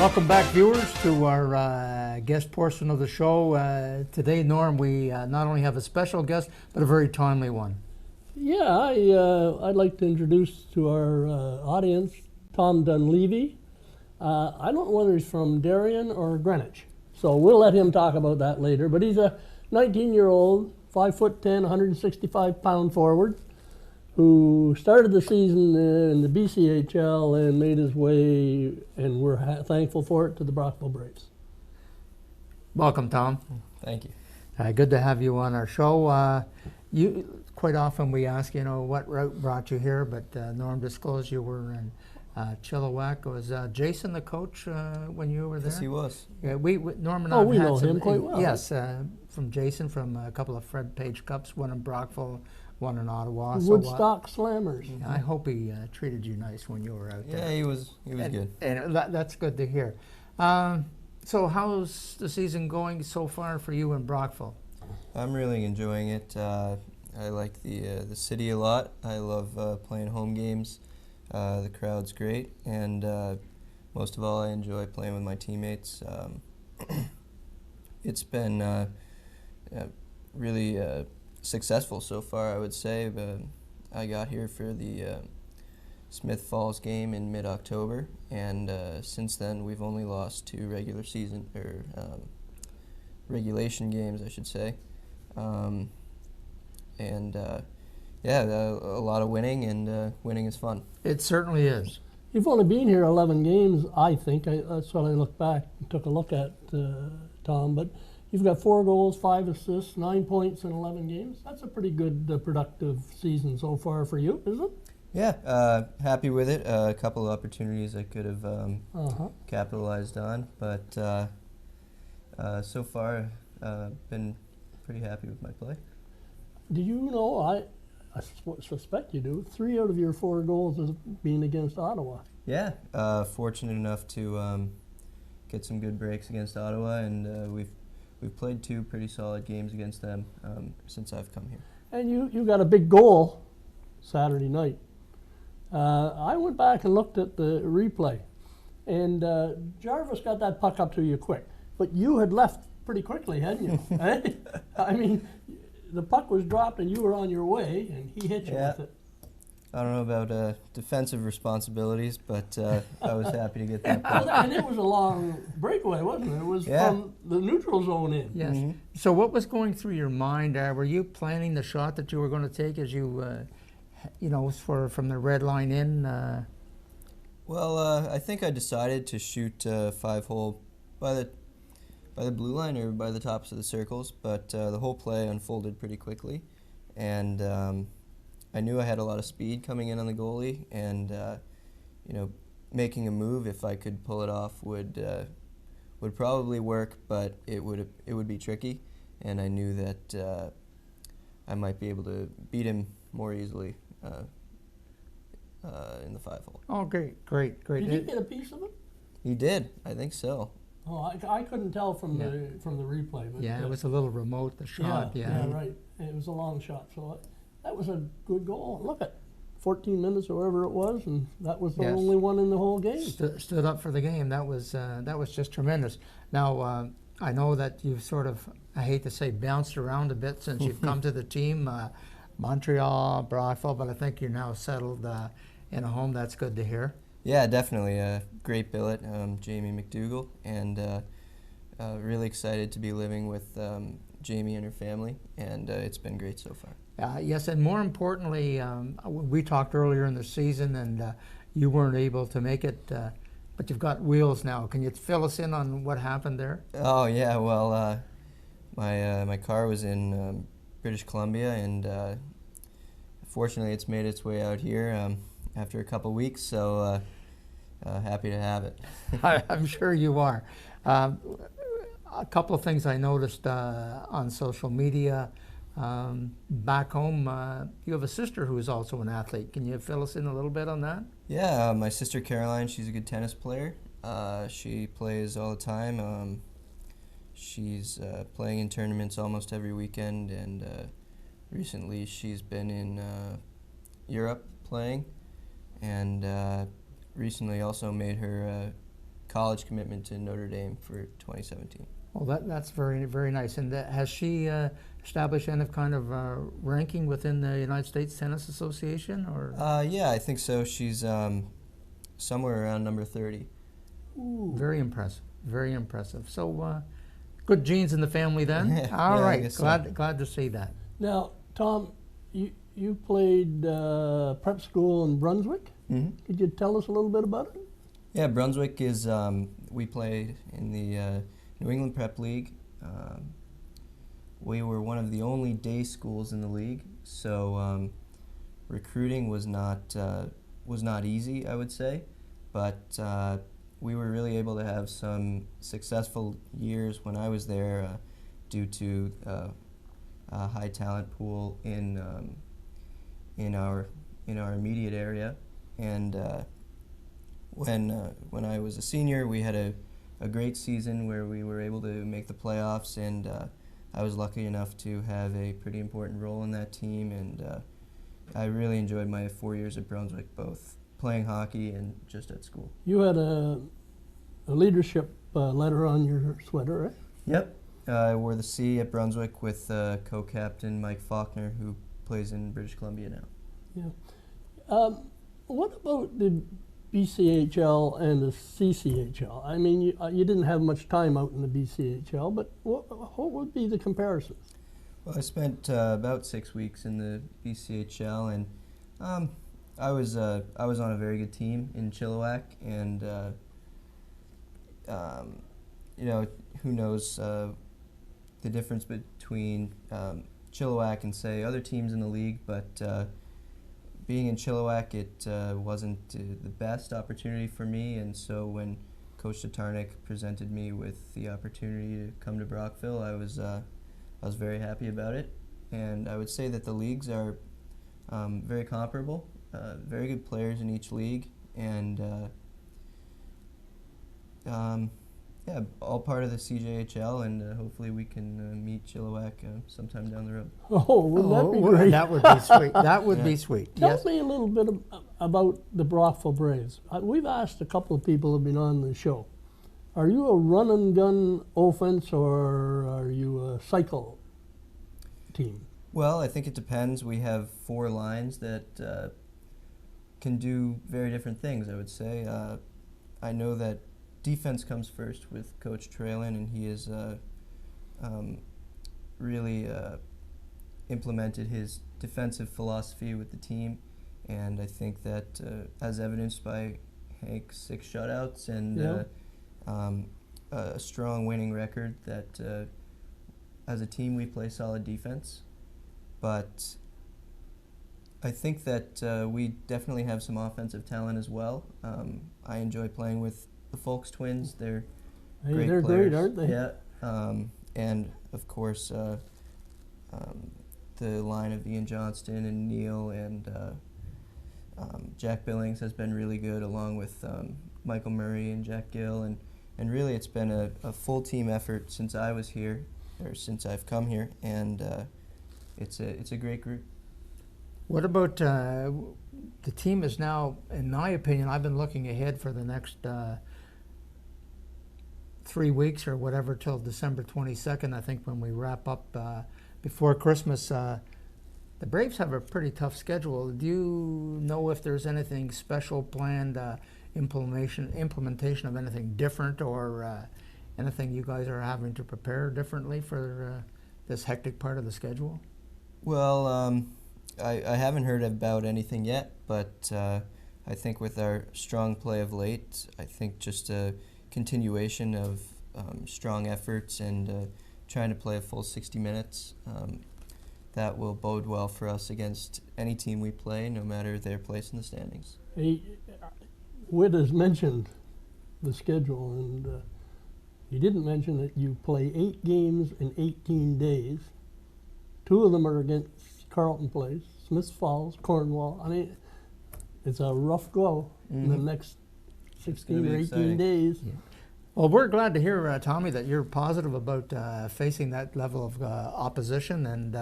Welcome back, viewers, to our guest portion of the show. Today, Norm, we not only have a special guest, but a very timely one. Yeah, I'd like to introduce to our audience Tom Dunleavy. I don't know whether he's from Darien or Greenwich, so we'll let him talk about that later. But he's a 19-year-old, 5'10", 165-pound forward who started the season in the BCHL and made his way, and we're thankful for it, to the Brockville Braves. Welcome, Tom. Thank you. Good to have you on our show. Quite often we ask, what route brought you here, but Norm disclosed you were in Chilliwack. Was Jason the coach when you were there? Yes, he was. Yeah, Norm and I we had know some, him quite well. Yes, from Jason, from a couple of Fred Page Cups, one in Brockville, one in Ottawa. Woodstock Slammers. I hope he treated you nice when you were out there. Yeah, he was good. And that's good to hear. So how's the season going so far for you in Brockville? I'm really enjoying it. I like the city a lot. I love playing home games. The crowd's great, and most of all, I enjoy playing with my teammates. It's been really successful so far, I would say. But I got here for the Smith Falls game in mid-October, and since then we've only lost 2 regulation games, I should say. A lot of winning, and winning is fun. It certainly is. You've only been here 11 games, I think. That's what I looked back and took a look at, Tom. But you've got 4 goals, 5 assists, 9 points in 11 games. That's a pretty good, productive season so far for you, isn't it? Yeah, happy with it. A couple of opportunities I could have capitalized on, but so far been pretty happy with my play. Do you know, I suspect you do, 3 out of your 4 goals has been against Ottawa. Yeah, fortunate enough to get some good breaks against Ottawa, and we've played 2 pretty solid games against them since I've come here. And you got a big goal Saturday night. I went back and looked at the replay, and Jarvis got that puck up to you quick, but you had left pretty quickly, hadn't you? Eh? I mean, the puck was dropped and you were on your way, and he hit you with it. I don't know about defensive responsibilities, but I was happy to get that puck. And it was a long breakaway, wasn't it? It was from the neutral zone in. Yes. Mm-hmm. So what was going through your mind? Were you planning the shot that you were going to take as you, from the red line in? Well, I think I decided to shoot 5-hole by the blue line or by the tops of the circles, but the whole play unfolded pretty quickly, and I knew I had a lot of speed coming in on the goalie, and making a move, if I could pull it off, would probably work, but it would be tricky, and I knew that I might be able to beat him more easily in the 5-hole. Oh, great. Did he get a piece of it? He did, I think so. Oh, I couldn't tell from the replay. But it was a little remote, the shot. Yeah, right. It was a long shot, so that was a good goal. Look at 14 minutes or whatever it was, and that was the only one in the whole game. Stood up for the game. That was just tremendous. Now, I know that you've sort of, I hate to say, bounced around a bit since you've come to the team, Montreal, Brockville, but I think you're now settled in a home. That's good to hear. Yeah, definitely. Great billet, Jamie McDougall, and really excited to be living with Jamie and her family, and it's been great so far. Yes, and more importantly, we talked earlier in the season, and you weren't able to make it, but you've got wheels now. Can you fill us in on what happened there? Oh, yeah, well, my car was in British Columbia, and fortunately it's made its way out here after a couple weeks, so happy to have it. I'm sure you are. A couple of things I noticed on social media. Back home, you have a sister who is also an athlete. Can you fill us in a little bit on that? Yeah, my sister Caroline, she's a good tennis player. She plays all the time. She's playing in tournaments almost every weekend, and recently she's been in Europe playing, and recently also made her college commitment to Notre Dame for 2017. Well, that's very, very nice. And has she established any kind of ranking within the United States Tennis Association? Or Yeah, I think so. She's somewhere around number 30. Ooh. very impressive, very impressive. So good genes in the family then. Yeah, All I right, guess so. glad to see that. Now, Tom, you played prep school in Brunswick. Mm-hmm. Could you tell us a little bit about it? Yeah, Brunswick is, we played in the New England Prep League. We were one of the only day schools in the league, so recruiting was not easy, I would say, but we were really able to have some successful years when I was there due to a high talent pool in our immediate area, and when I was a senior, we had a great season where we were able to make the playoffs, and I was lucky enough to have a pretty important role in that team, and I really enjoyed my 4 years at Brunswick, both playing hockey and just at school. You had a leadership letter on your sweater, right? Yep. I wore the C at Brunswick with co-captain Mike Faulkner, who plays in British Columbia now. Yeah. What about the BCHL and the CCHL? I mean, you didn't have much time out in the BCHL, but what would be the comparisons? Well, I spent about 6 weeks in the BCHL, and I was on a very good team in Chilliwack, and who knows the difference between Chilliwack and say other teams in the league, but being in Chilliwack, it wasn't the best opportunity for me, and so when Coach Tatarnik presented me with the opportunity to come to Brockville, I was very happy about it, and I would say that the leagues are very comparable, very good players in each league, and yeah, all part of the CJHL, and hopefully we can meet Chilliwack sometime down the road. Oh, wouldn't that be great? That would be sweet. That would be sweet. Tell Yes. me a little bit about the Brockville Braves. We've asked a couple of people who have been on the show. Are you a run and gun offense, or are you a cycle team? Well, I think it depends. We have 4 lines that can do very different things, I would say. I know that defense comes first with Coach Traylon, and he has really implemented his defensive philosophy with the team, and I think that as evidenced by Hank's 6 shutouts and a strong winning record, that as a team we play solid defense. But I think that we definitely have some offensive talent as well. I enjoy playing with the Folks twins. They're great They're players. great, aren't they? Yeah. And of course, the line of Ian Johnston and Neil and Jack Billings has been really good, along with Michael Murray and Jack Gill, and really it's been a full team effort since I was here, or since I've come here, and it's a great group. What about the team is now, in my opinion, I've been looking ahead for the next 3 weeks or whatever till December 22nd, I think, when we wrap up before Christmas. The Braves have a pretty tough schedule. Do you know if there's anything special planned, implementation of anything different, or anything you guys are having to prepare differently for this hectic part of the schedule? Well, I haven't heard about anything yet, but I think with our strong play of late, I think just a continuation of strong efforts and trying to play a full 60 minutes, that will bode well for us against any team we play, no matter their place in the standings. Hey, Whit has mentioned the schedule, and he didn't mention that you play 8 games in 18 days. 2 of them are against Carleton Place, Smiths Falls, Cornwall. I mean, it's a rough go in the next 16 or 18 exciting. days. Yeah. Well, we're glad to hear, Tommy, that you're positive about facing that level of opposition, and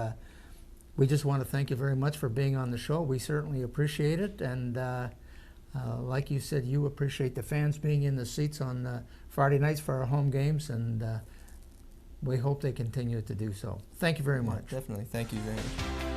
we just want to thank you very much for being on the show. We certainly appreciate it, and Like you said, you appreciate the fans being in the seats on Friday nights for our home games, and we hope they continue to do so. Thank you very Yeah, much. definitely. Thank you very much.